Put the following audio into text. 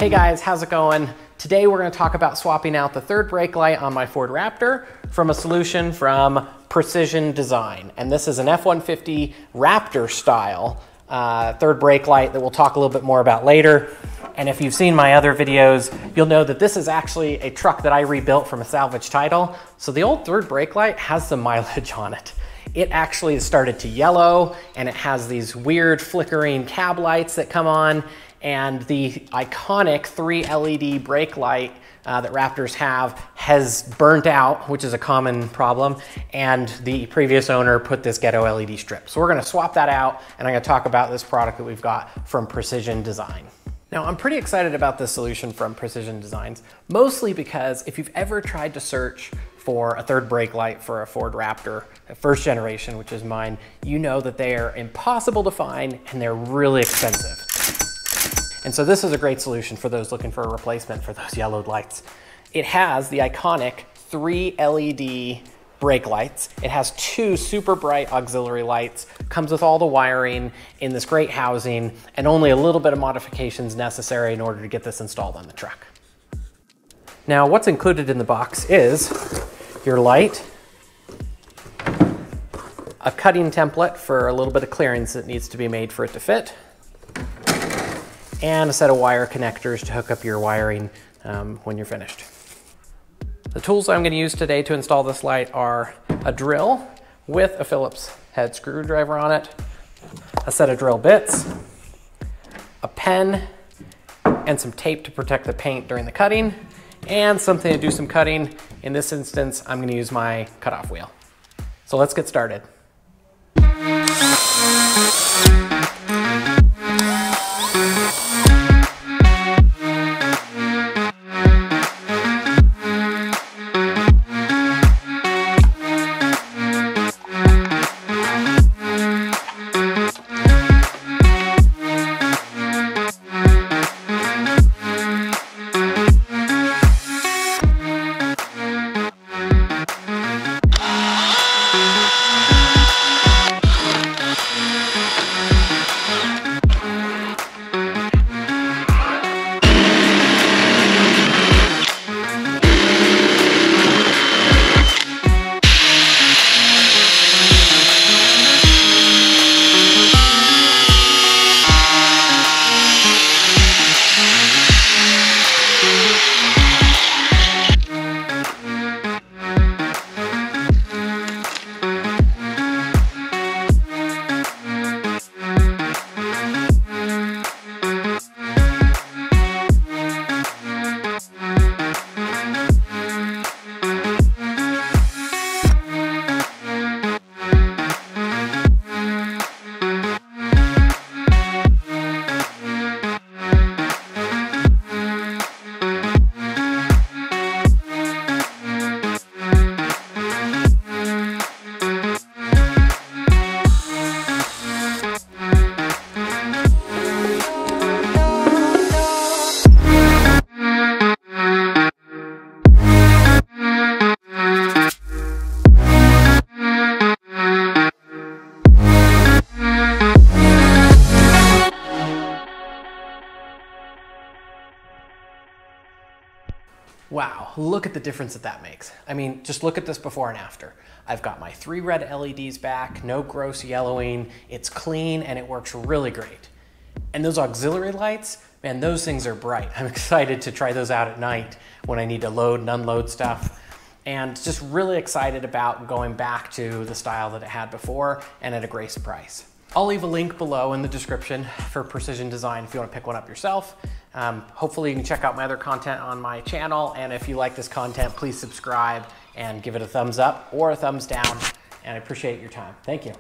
Hey guys, how's it going? Today we're going to talk about swapping out the third brake light on my Ford Raptor from a solution from Precision Design. And this is an F-150 Raptor style third brake light that we'll talk a little bit more about later. And if you've seen my other videos, you'll know that this is actually a truck that I rebuilt from a salvage title. So the old third brake light has some mileage on it. It actually started to yellow, and it has these weird flickering cab lights that come on. And the iconic 3 LED brake light that Raptors have has burnt out, which is a common problem. And the previous owner put this ghetto LED strip. So we're gonna swap that out, and I'm gonna talk about this product that we've got from Precision Design. Now, I'm pretty excited about this solution from Precision Designs, mostly because if you've ever tried to search for a third brake light for a Ford Raptor, first generation, which is mine, you know that they are impossible to find and they're really expensive. And so this is a great solution for those looking for a replacement for those yellowed lights. It has the iconic 3 LED brake lights. It has 2 super bright auxiliary lights, comes with all the wiring in this great housing, and only a little bit of modifications necessary in order to get this installed on the truck. Now, what's included in the box is your light, a cutting template for a little bit of clearance that needs to be made for it to fit, and a set of wire connectors to hook up your wiring when you're finished. The tools I'm going to use today to install this light are a drill with a Phillips head screwdriver on it, a set of drill bits, a pen, and some tape to protect the paint during the cutting, and something to do some cutting. In this instance, I'm going to use my cutoff wheel. So let's get started. Wow, look at the difference that makes. I mean, just look at this before and after. I've got my 3 red LEDs back, no gross yellowing, it's clean, and it works really great. And those auxiliary lights, man, those things are bright. I'm excited to try those out at night when I need to load and unload stuff. And just really excited about going back to the style that it had before and at a great price. I'll leave a link below in the description for Precision Design if you want to pick one up yourself. Hopefully you can check out my other content on my channel, and if you like this content, please subscribe and give it a thumbs up or a thumbs down, and I appreciate your time. Thank you.